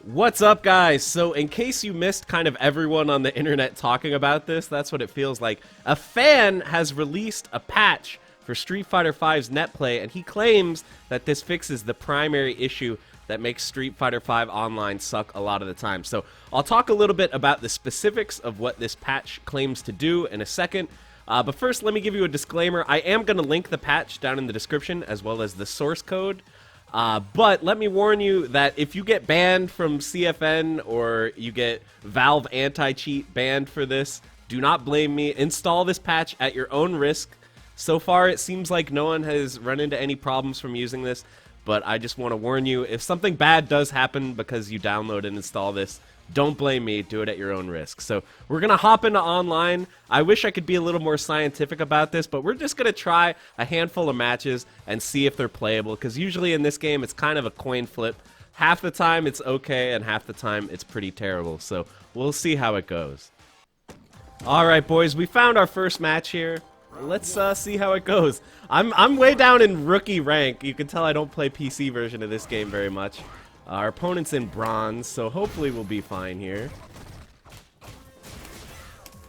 What's up, guys? So in case you missed kind of everyone on the internet talking about this, that's what it feels like. A fan has released a patch for Street Fighter V's netplay, and he claims that this fixes the primary issue that makes Street Fighter V Online suck a lot of the time. So I'll talk a little bit about the specifics of what this patch claims to do in a second. But first, let me give you a disclaimer. I am going to link the patch down in the description as well as the source code. But let me warn you that if you get banned from CFN or you get Valve anti-cheat banned for this, do not blame me. Install this patch at your own risk. So far, it seems like no one has run into any problems from using this, but I just want to warn you, if something bad does happen because you download and install this, don't blame me, do it at your own risk. So we're going to hop into online. I wish I could be a little more scientific about this, but we're just going to try a handful of matches and see if they're playable, because usually in this game it's kind of a coin flip. Half the time it's okay, and half the time it's pretty terrible. So we'll see how it goes. Alright, boys, we found our first match here. Let's see how it goes. I'm way down in rookie rank. You can tell I don't play PC version of this game very much. Our opponent's in bronze, so hopefully we'll be fine here.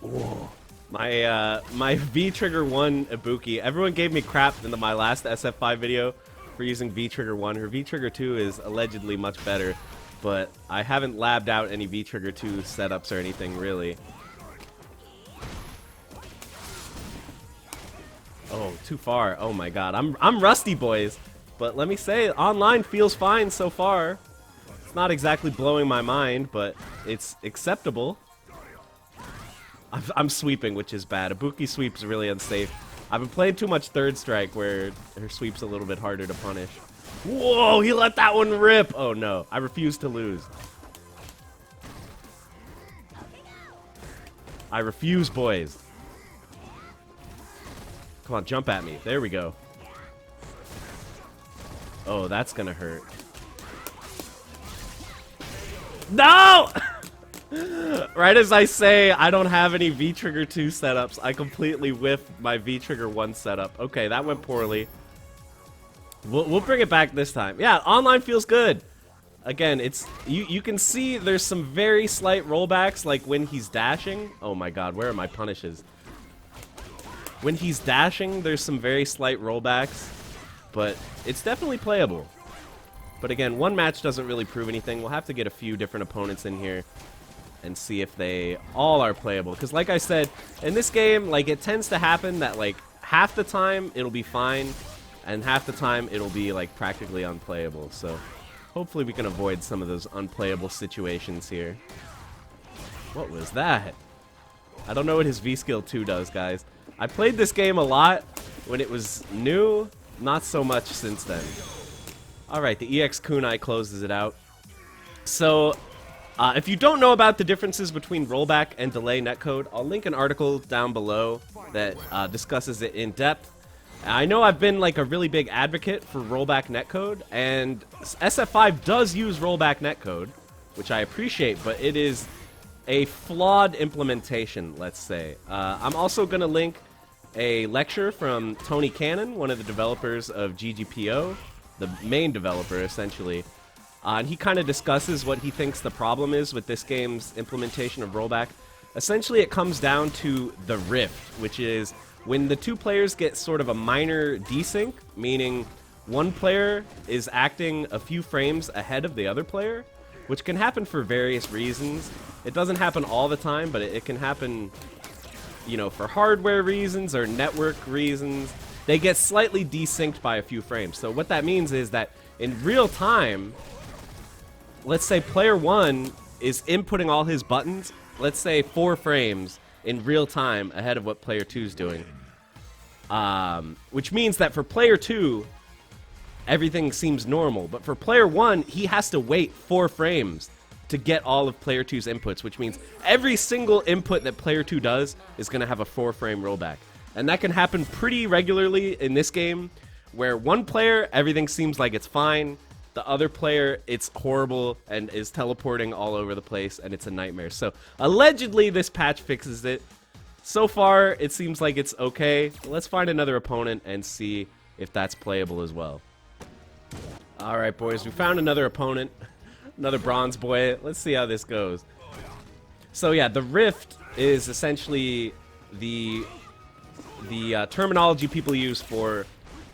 Whoa. My V-Trigger 1 Ibuki. Everyone gave me crap in my last SF5 video for using V-Trigger 1. Her V-Trigger 2 is allegedly much better, but I haven't labbed out any V-Trigger 2 setups or anything, really. Oh, too far. Oh my god. I'm rusty, boys. But let me say, online feels fine so far. It's not exactly blowing my mind, but it's acceptable. I'm sweeping, which is bad. Ibuki sweep's really unsafe. I've been playing too much Third Strike, where her sweep's a little bit harder to punish. Whoa, he let that one rip! Oh no, I refuse to lose. I refuse, boys. Come on, jump at me. There we go. Oh, that's gonna hurt. No! Right as I say I don't have any V-Trigger 2 setups, I completely whiffed my V-Trigger 1 setup. Okay, that went poorly. We'll bring it back this time. Yeah, online feels good. Again, it's you can see there's some very slight rollbacks, like when he's dashing. Oh my god, where are my punishes? When he's dashing, there's some very slight rollbacks, but it's definitely playable. But again, one match doesn't really prove anything. We'll have to get a few different opponents in here and see if they all are playable. Because like I said, in this game, like, it tends to happen that like half the time it'll be fine, and half the time it'll be like practically unplayable. So hopefully we can avoid some of those unplayable situations here. What was that? I don't know what his V-Skill 2 does, guys. I played this game a lot when it was new, not so much since then. Alright, the EX Kunai closes it out. So, if you don't know about the differences between rollback and delay netcode, I'll link an article down below that discusses it in depth. I know I've been like a really big advocate for rollback netcode, and SF5 does use rollback netcode, which I appreciate, but it is a flawed implementation, let's say. I'm also going to link a lecture from Tony Cannon, one of the developers of GGPO, the main developer, essentially. And he kind of discusses what he thinks the problem is with this game's implementation of rollback. Essentially, it comes down to the rift, which is when the two players get sort of a minor desync, meaning one player is acting a few frames ahead of the other player, which can happen for various reasons. It doesn't happen all the time, but it can happen, you know, for hardware reasons or network reasons. They get slightly desynced by a few frames. So what that means is that in real time, let's say player 1 is inputting all his buttons, let's say 4 frames in real time ahead of what player 2 is doing. Which means that for player 2, everything seems normal. But for player 1, he has to wait 4 frames to get all of player 2's inputs, which means every single input that player 2 does is going to have a 4-frame rollback. And that can happen pretty regularly in this game, where one player, everything seems like it's fine. The other player, it's horrible and is teleporting all over the place, and it's a nightmare. So, allegedly, this patch fixes it. So far, it seems like it's okay. Let's find another opponent and see if that's playable as well. Alright, boys, we found another opponent. Another bronze boy. Let's see how this goes. So yeah, the rift is essentially the terminology people use for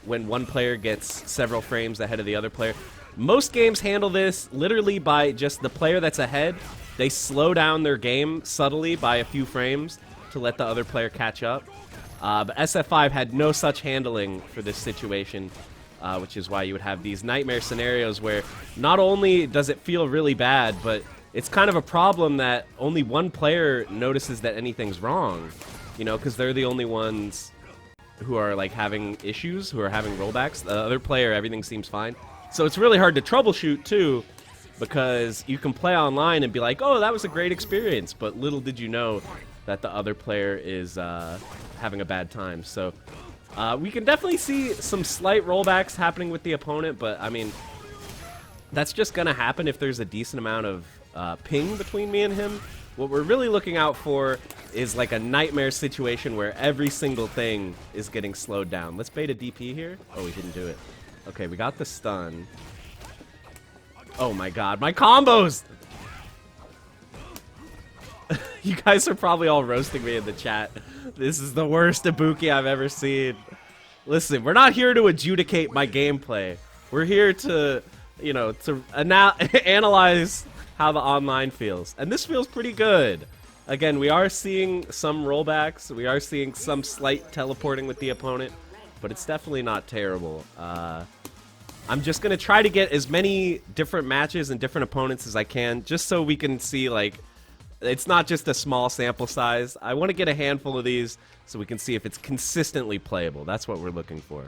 when one player gets several frames ahead of the other player. Most games handle this literally by just the player that's ahead. They slow down their game subtly by a few frames to let the other player catch up. But SF5 had no such handling for this situation, which is why you would have these nightmare scenarios where not only does it feel really bad, but it's kind of a problem that only one player notices that anything's wrong, you know, because they're the only ones who are like having issues, who are having rollbacks. The other player, everything seems fine. So it's really hard to troubleshoot too, because you can play online and be like, oh, that was a great experience, but little did you know that the other player is having a bad time. So we can definitely see some slight rollbacks happening with the opponent, but I mean, that's just gonna happen if there's a decent amount of ping between me and him. What we're really looking out for is like a nightmare situation where every single thing is getting slowed down. Let's bait a DP here. Oh, we didn't do it. Okay, we got the stun. Oh my god, my combos! You guys are probably all roasting me in the chat. This is the worst Ibuki I've ever seen. Listen, we're not here to adjudicate my gameplay. We're here to, you know, to analyze how the online feels. And this feels pretty good. Again, we are seeing some rollbacks. We are seeing some slight teleporting with the opponent. But it's definitely not terrible. I'm just going to try to get as many different matches and different opponents as I can, just so we can see, like, it's not just a small sample size. I want to get a handful of these so we can see if it's consistently playable. That's what we're looking for.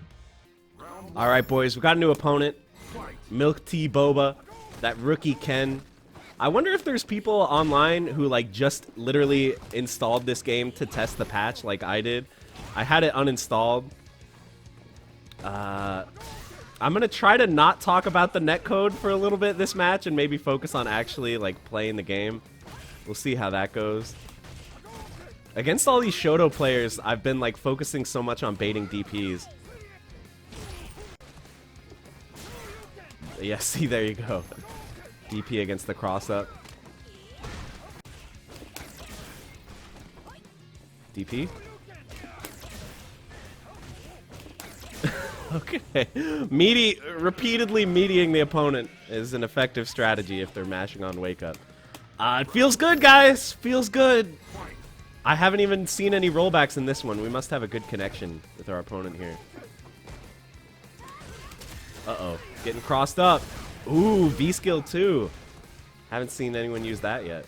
All right, boys, we got a new opponent. Milk Tea Boba, that rookie Ken. I wonder if there's people online who, like, just literally installed this game to test the patch like I did. I had it uninstalled. I'm gonna try to not talk about the netcode for a little bit this match and maybe focus on actually like playing the game. We'll see how that goes. Against all these Shoto players, I've been like focusing so much on baiting DPs. Yeah, see, there you go. DP against the cross-up. DP? Okay. Repeatedly meatying the opponent is an effective strategy if they're mashing on wake up. It feels good, guys. Feels good. I haven't even seen any rollbacks in this one. We must have a good connection with our opponent here. Uh-oh. Getting crossed up. Ooh, V-skill too. Haven't seen anyone use that yet.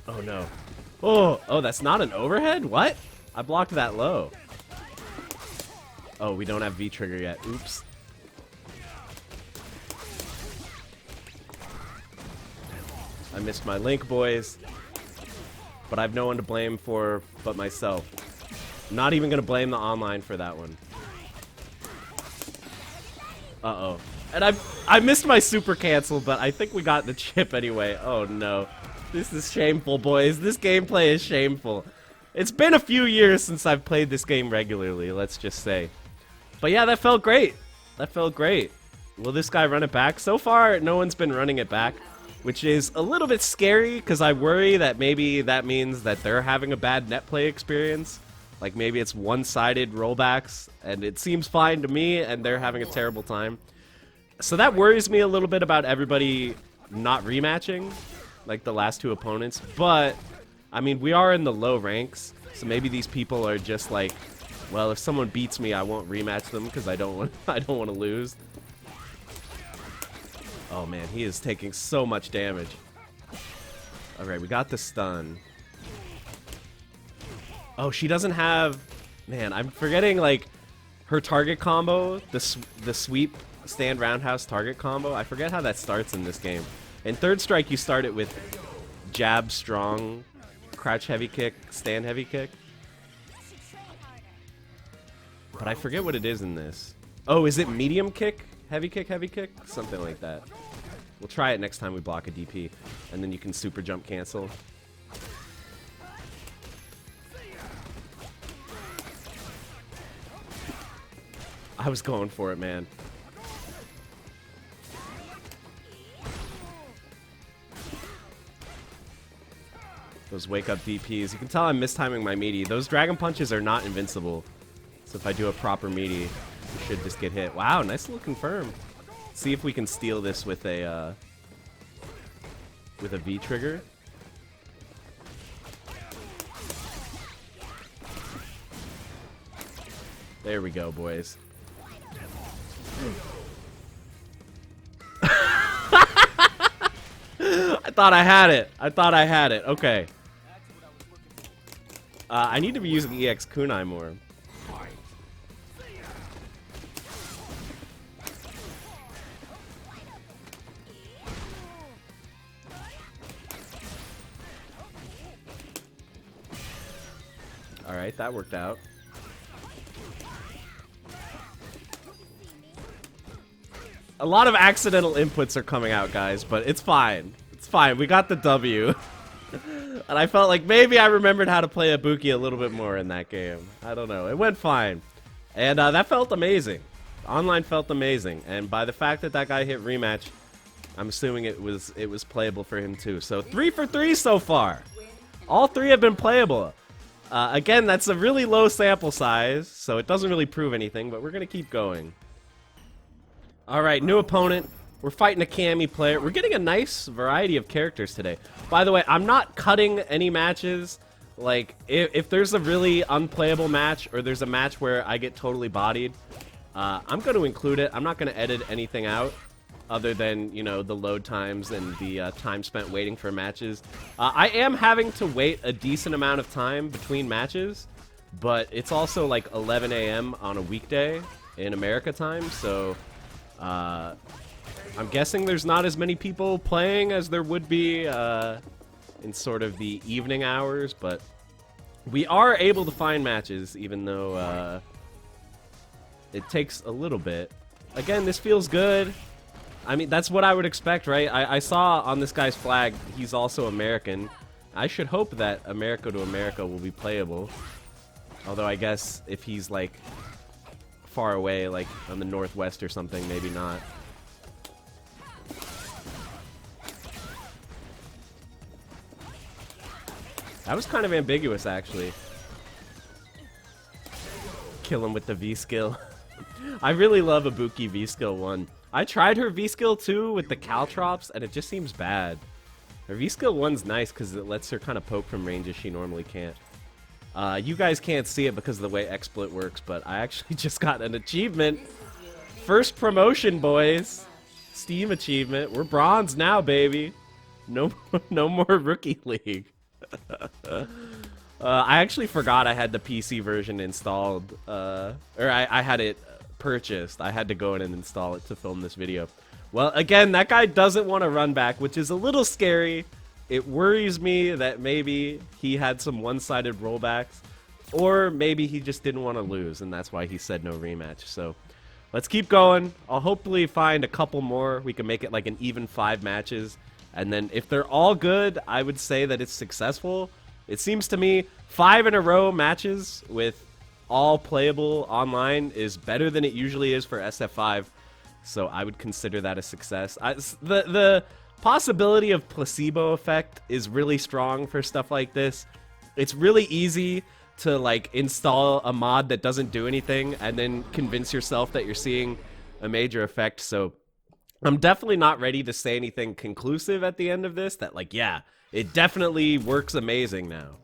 Oh no. Oh, that's not an overhead? What? I blocked that low. Oh, we don't have V-trigger yet. Oops. I missed my link, boys. But I've no one to blame for but myself. I'm not even gonna blame the online for that one. Uh-oh. And I missed my super cancel, but I think we got the chip anyway. Oh no. This is shameful, boys. This gameplay is shameful. It's been a few years since I've played this game regularly, let's just say. But yeah, that felt great. That felt great. Will this guy run it back? So far, no one's been running it back, which is a little bit scary because I worry that maybe that means that they're having a bad net play experience. Like maybe it's one-sided rollbacks, and it seems fine to me, and they're having a terrible time. So that worries me a little bit about everybody not rematching, like the last two opponents. But, I mean, we are in the low ranks, so maybe these people are just like, well, if someone beats me, I won't rematch them because I don't want to lose. Oh man, he is taking so much damage. All right, we got the stun. Oh, she doesn't have... Man, I'm forgetting, like, her target combo, the sweep stand roundhouse target combo. I forget how that starts in this game. In Third Strike, you start it with jab strong, crouch heavy kick, stand heavy kick. But I forget what it is in this. Oh, is it medium kick? Heavy kick, heavy kick? Something like that. We'll try it next time we block a DP. And then you can super jump cancel. I was going for it, man. Those wake-up DPs. You can tell I'm mistiming my meaty. Those Dragon Punches are not invincible. So if I do a proper meaty, we should just get hit. Wow, nice little confirm. See if we can steal this with a V-trigger. There we go, boys. I thought I had it. I thought I had it. Okay. I need to be using EX Kunai more. Alright, that worked out. A lot of accidental inputs are coming out, guys, but it's fine. It's fine. We got the W. And I felt like maybe I remembered how to play Ibuki a little bit more in that game. I don't know. It went fine. And that felt amazing. Online felt amazing. And by the fact that that guy hit rematch, I'm assuming it was playable for him too. So 3 for 3 so far. All 3 have been playable. Again, that's a really low sample size, so it doesn't really prove anything, but we're going to keep going. Alright, new opponent. We're fighting a Cammy player. We're getting a nice variety of characters today. By the way, I'm not cutting any matches. Like, if there's a really unplayable match, or there's a match where I get totally bodied, I'm going to include it. I'm not going to edit anything out, other than, you know, the load times and the time spent waiting for matches. I am having to wait a decent amount of time between matches, but it's also like 11 a.m. on a weekday in America time, so I'm guessing there's not as many people playing as there would be in sort of the evening hours, but we are able to find matches, even though it takes a little bit. Again, this feels good. I mean, that's what I would expect, right? I saw on this guy's flag, he's also American. I should hope that America to America will be playable. Although I guess if he's, like, far away, like on the northwest or something, maybe not. That was kind of ambiguous, actually. Kill him with the V-skill. I really love Ibuki V-skill 1. I tried her V-skill 2 with the Caltrops, and it just seems bad. Her V-skill 1's nice because it lets her kind of poke from ranges she normally can't. You guys can't see it because of the way XSplit works, but I actually just got an achievement. First promotion, boys. Steam achievement. We're bronze now, baby. No more Rookie League. I actually forgot I had the PC version installed, or I had it purchased. I had to go in and install it to film this video. Well, again, that guy doesn't want to run back, which is a little scary. It worries me that maybe he had some one-sided rollbacks, or maybe he just didn't want to lose, and that's why he said no rematch. So let's keep going. I'll hopefully find a couple more. We can make it like an even 5 matches. And then if they're all good, I would say that it's successful. It seems to me 5 in a row matches with all playable online is better than it usually is for SF5. So I would consider that a success. The possibility of placebo effect is really strong for stuff like this. It's really easy to like install a mod that doesn't do anything and then convince yourself that you're seeing a major effect. So I'm definitely not ready to say anything conclusive at the end of this that like, yeah, it definitely works amazing now.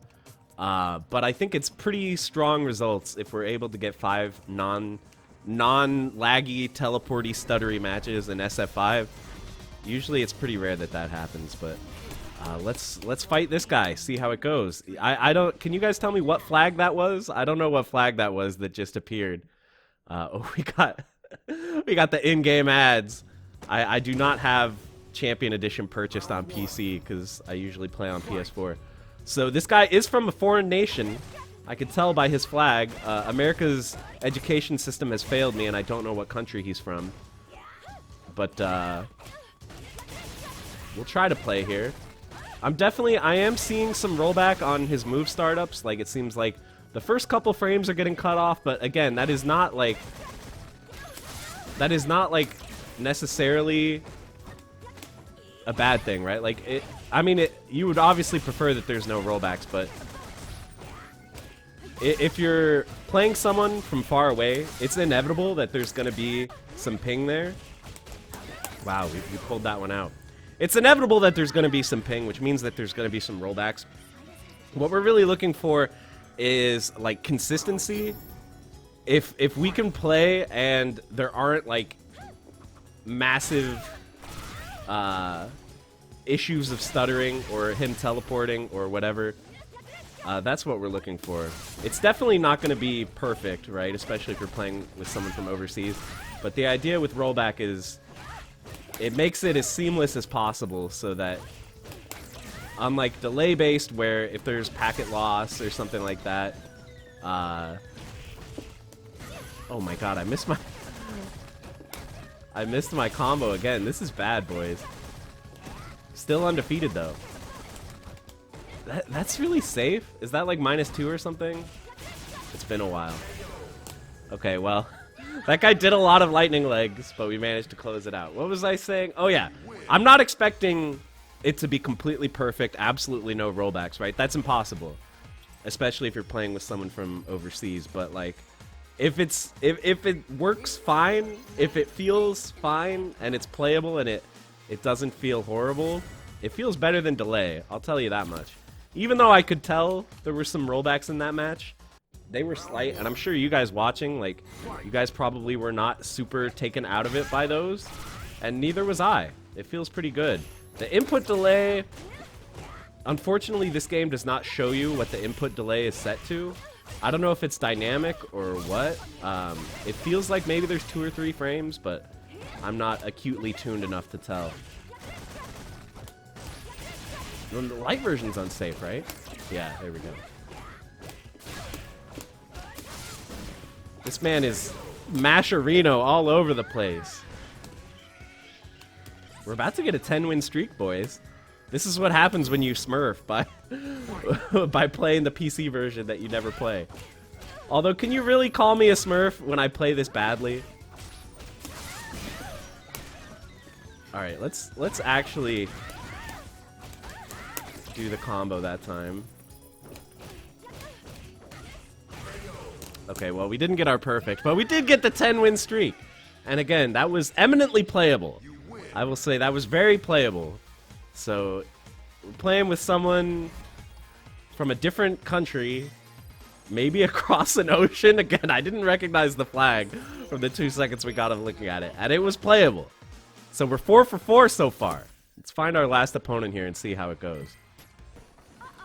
But I think it's pretty strong results if we're able to get 5 non-laggy, teleporty, stuttery matches in SF5. Usually it's pretty rare that that happens, but let's fight this guy, see how it goes. I don't, can you guys tell me what flag that was? I don't know what flag that was that just appeared. Oh, we got the in-game ads. I do not have Champion Edition purchased on PC because I usually play on PS4. So this guy is from a foreign nation. I can tell by his flag. America's education system has failed me, and I don't know what country he's from. But we'll try to play here. I am seeing some rollback on his move startups. Like, it seems like the first couple frames are getting cut off, but again, that is not like that is not like necessarily a bad thing, right? Like it. I mean, you would obviously prefer that there's no rollbacks, but if you're playing someone from far away, it's inevitable that there's gonna be some ping there. Wow, we pulled that one out. It's inevitable that there's gonna be some ping, which means that there's gonna be some rollbacks. What we're really looking for is like consistency. If we can play and there aren't like massive issues of stuttering or him teleporting or whatever, that's what we're looking for. It's definitely not going to be perfect, right? Especially if you're playing with someone from overseas. But the idea with rollback is it makes it as seamless as possible so that, unlike delay-based, where if there's packet loss or something like that, oh my god, I missed my combo again. This is bad, boys. Still undefeated, though. That's really safe? Is that like -2 or something? It's been a while. Okay, well, that guy did a lot of lightning legs, but we managed to close it out. What was I saying? Oh, yeah. I'm not expecting it to be completely perfect, absolutely no rollbacks, right? That's impossible. Especially if you're playing with someone from overseas, but like, if it works fine, if it feels fine and it's playable and it doesn't feel horrible, it feels better than delay. I'll tell you that much. Even though I could tell there were some rollbacks in that match, they were slight, and I'm sure you guys watching, like, you guys probably were not super taken out of it by those, and neither was I. It feels pretty good. The input delay, unfortunately, this game does not show you what the input delay is set to. I don't know if it's dynamic or what. It feels like maybe there's 2 or 3 frames, but I'm not acutely tuned enough to tell. The light version's unsafe, right? Yeah, there we go. This man is Mascherino all over the place. We're about to get a 10-win streak, boys. This is what happens when you smurf by by playing the PC version that you never play. Although, can you really call me a smurf when I play this badly? All right, let's actually do the combo that time. Okay, well, we didn't get our perfect, but we did get the 10-win streak. And again, that was eminently playable. I will say that was very playable. So, we're playing with someone from a different country, maybe across an ocean. Again, I didn't recognize the flag from the 2 seconds we got of looking at it, and it was playable. So we're 4 for 4 so far. Let's find our last opponent here and see how it goes.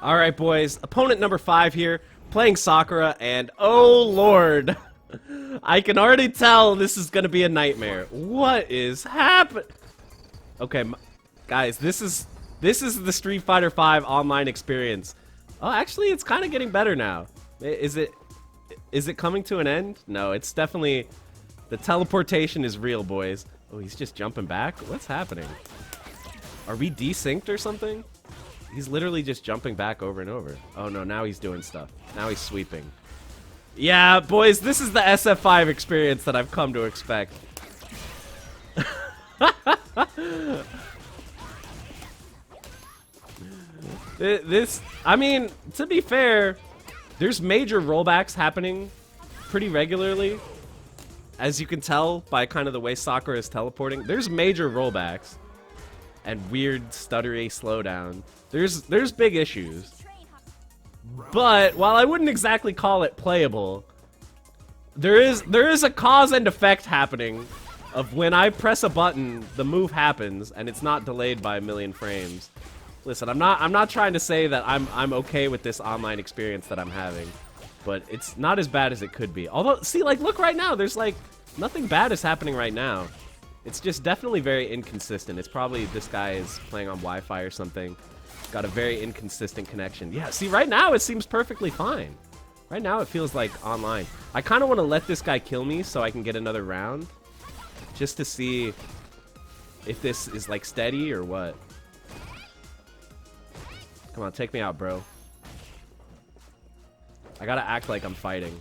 All right, boys. Opponent number 5 here, playing Sakura, and oh lord, I can already tell this is gonna be a nightmare. What is happening? Okay, guys, this is the Street Fighter V online experience. Oh, actually, it's kind of getting better now. Is it coming to an end? No, it's definitely, the teleportation is real, boys. Oh, he's just jumping back? What's happening? Are we desynced or something? He's literally just jumping back over and over. Oh no, now he's doing stuff. Now he's sweeping. Yeah, boys, this is the SF5 experience that I've come to expect. I mean, to be fair, there's major rollbacks happening pretty regularly. As you can tell by kind of the way Sakura is teleporting, there's major rollbacks and weird stuttery slowdown. There's big issues. But while I wouldn't exactly call it playable, there is a cause and effect happening of when I press a button, the move happens and it's not delayed by a million frames. Listen, I'm not trying to say that I'm okay with this online experience that I'm having, but it's not as bad as it could be. Although, see, like, look right now, there's like nothing bad is happening right now. It's just definitely very inconsistent. It's probably this guy is playing on Wi-Fi or something. Got a very inconsistent connection. Yeah, see, right now it seems perfectly fine. Right now it feels like online. I kind of want to let this guy kill me so I can get another round, just to see if this is like steady or what. Come on, take me out, bro. I gotta act like I'm fighting.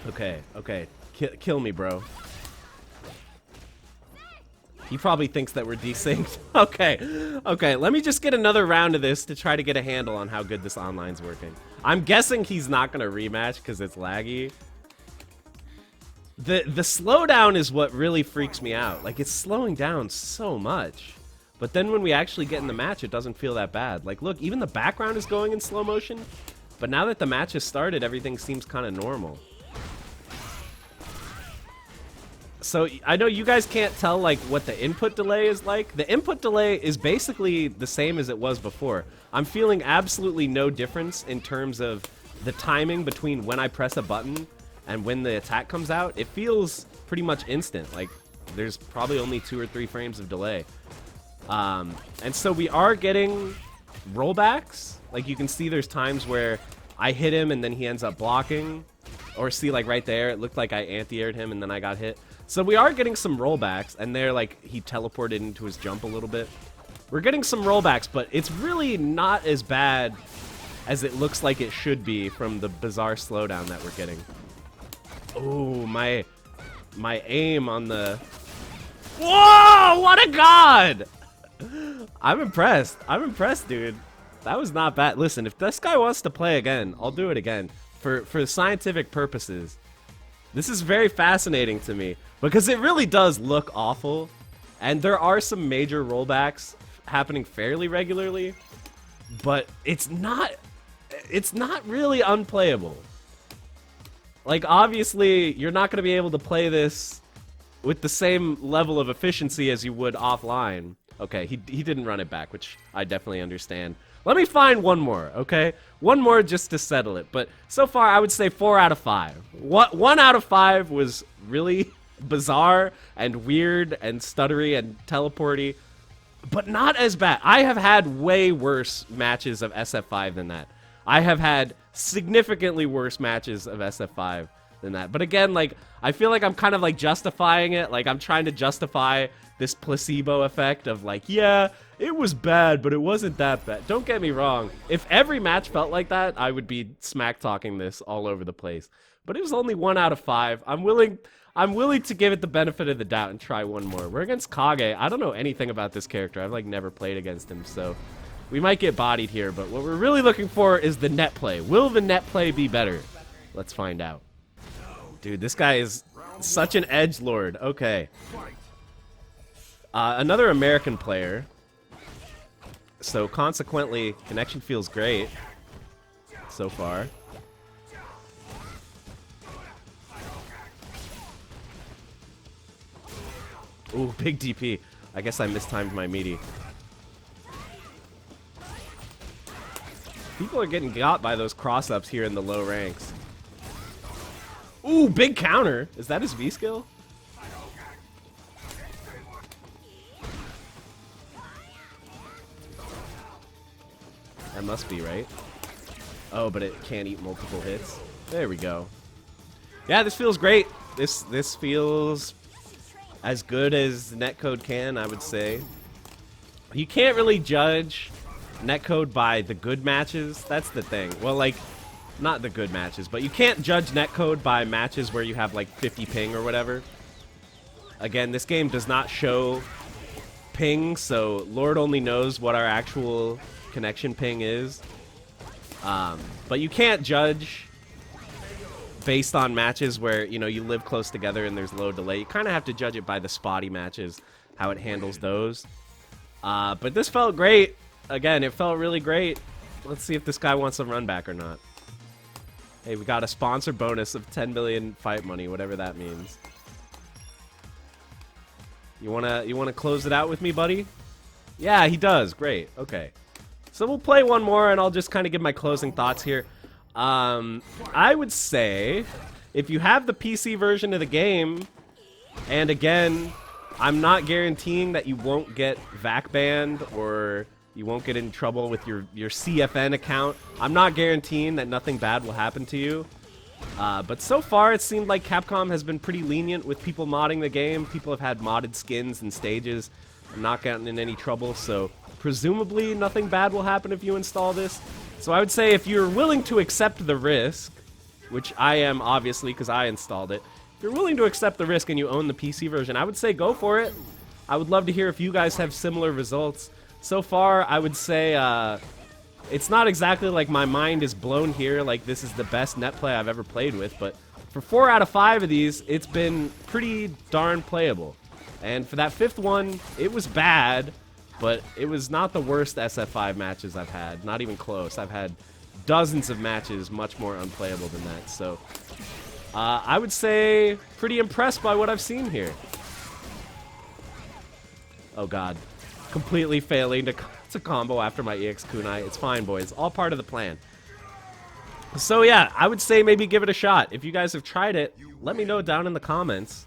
Okay, okay. Kill me, bro. He probably thinks that we're desynced. Okay, okay. Let me just get another round of this to try to get a handle on how good this online's working. I'm guessing he's not gonna rematch because it's laggy. The slowdown is what really freaks me out. Like, it's slowing down so much. But then when we actually get in the match, it doesn't feel that bad. Like, look, even the background is going in slow motion. But now that the match has started, everything seems kind of normal. So I know you guys can't tell like what the input delay is like. The input delay is basically the same as it was before. I'm feeling absolutely no difference in terms of the timing between when I press a button and when the attack comes out. It feels pretty much instant. Like there's probably only 2 or 3 frames of delay. And so we are getting rollbacks. Like you can see there's times where I hit him and then he ends up blocking. Or see like right there, it looked like I anti-aired him and then I got hit. So we are getting some rollbacks, and they're like, he teleported into his jump a little bit. We're getting some rollbacks, but it's really not as bad as it looks like it should be from the bizarre slowdown that we're getting. Oh, my aim on the... Whoa, what a god! I'm impressed. I'm impressed, dude. That was not bad. Listen, if this guy wants to play again, I'll do it again. For scientific purposes. This is very fascinating to me because it really does look awful, and there are some major rollbacks happening fairly regularly, but it's not really unplayable. Like obviously you're not going to be able to play this with the same level of efficiency as you would offline. Okay, he didn't run it back, which I definitely understand. Let me find one more, okay? One more just to settle it. But so far, I would say 4 out of 5. 1 out of 5 was really bizarre and weird and stuttery and teleporty, but not as bad. I have had way worse matches of SF5 than that. I have had significantly worse matches of SF5 than that. But again, like, I feel like I'm kind of like justifying it. Like, I'm trying to justify this placebo effect of like, yeah, it was bad, but it wasn't that bad. Don't get me wrong. If every match felt like that, I would be smack talking this all over the place. But it was only 1 out of 5. I'm willing to give it the benefit of the doubt and try one more. We're against Kage. I don't know anything about this character. I've like never played against him, so we might get bodied here. But what we're really looking for is the net play. Will the net play be better? Let's find out. Dude, this guy is such an edgelord. Okay. Another American player. So consequently, connection feels great so far. Ooh, big DP. I guess I mistimed my meaty. People are getting got by those cross-ups here in the low ranks. Ooh, big counter. Is that his V skill? That must be, right? Oh, but it can't eat multiple hits. There we go. Yeah, this feels great. This feels as good as netcode can, I would say. You can't really judge netcode by the good matches. That's the thing. Well, like, not the good matches, but you can't judge netcode by matches where you have like 50 ping or whatever. Again, this game does not show ping, so Lord only knows what our actual connection ping is. But you can't judge based on matches where, you know, you live close together and there's low delay. You kind of have to judge it by the spotty matches, how it handles those. But this felt great. Again, it felt really great. Let's see if this guy wants some run back or not. Hey, we got a sponsor bonus of 10 million fight money, whatever that means. You wanna close it out with me, buddy? Yeah, he does. Great. Okay. So we'll play one more, and I'll just kind of give my closing thoughts here. I would say, if you have the PC version of the game, and again, I'm not guaranteeing that you won't get VAC banned or you won't get in trouble with your CFN account. I'm not guaranteeing that nothing bad will happen to you. But so far, it seemed like Capcom has been pretty lenient with people modding the game. People have had modded skins and stages and not gotten in any trouble, so presumably nothing bad will happen if you install this. So I would say if you're willing to accept the risk, which I am obviously because I installed it, if you're willing to accept the risk and you own the PC version, I would say go for it. I would love to hear if you guys have similar results. So far, I would say it's not exactly like my mind is blown here, like this is the best net play I've ever played with, but for 4 out of 5 of these, it's been pretty darn playable. And for that 5th one, it was bad, but it was not the worst SF5 matches I've had, not even close. I've had dozens of matches much more unplayable than that, so I would say pretty impressed by what I've seen here. Oh god, completely failing to combo after my EX kunai. It's fine, boys, all part of the plan. So yeah, I would say maybe give it a shot. If you guys have tried it, let me know down in the comments.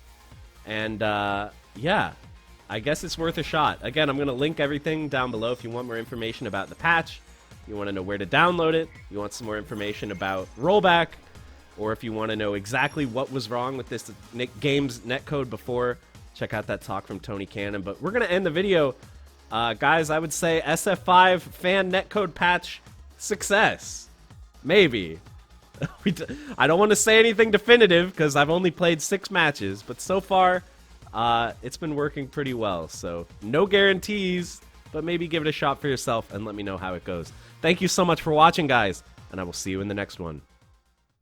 And yeah, I guess it's worth a shot. Again, I'm going to link everything down below if you want more information about the patch, you want to know where to download it, you want some more information about Rollback, or if you want to know exactly what was wrong with this game's netcode before, check out that talk from Tony Cannon. But we're going to end the video. Guys, I would say SF5 fan netcode patch success. Maybe. I don't want to say anything definitive because I've only played 6 matches, but so far, it's been working pretty well. So, no guarantees, but maybe give it a shot for yourself and let me know how it goes. Thank you so much for watching, guys, and I will see you in the next one.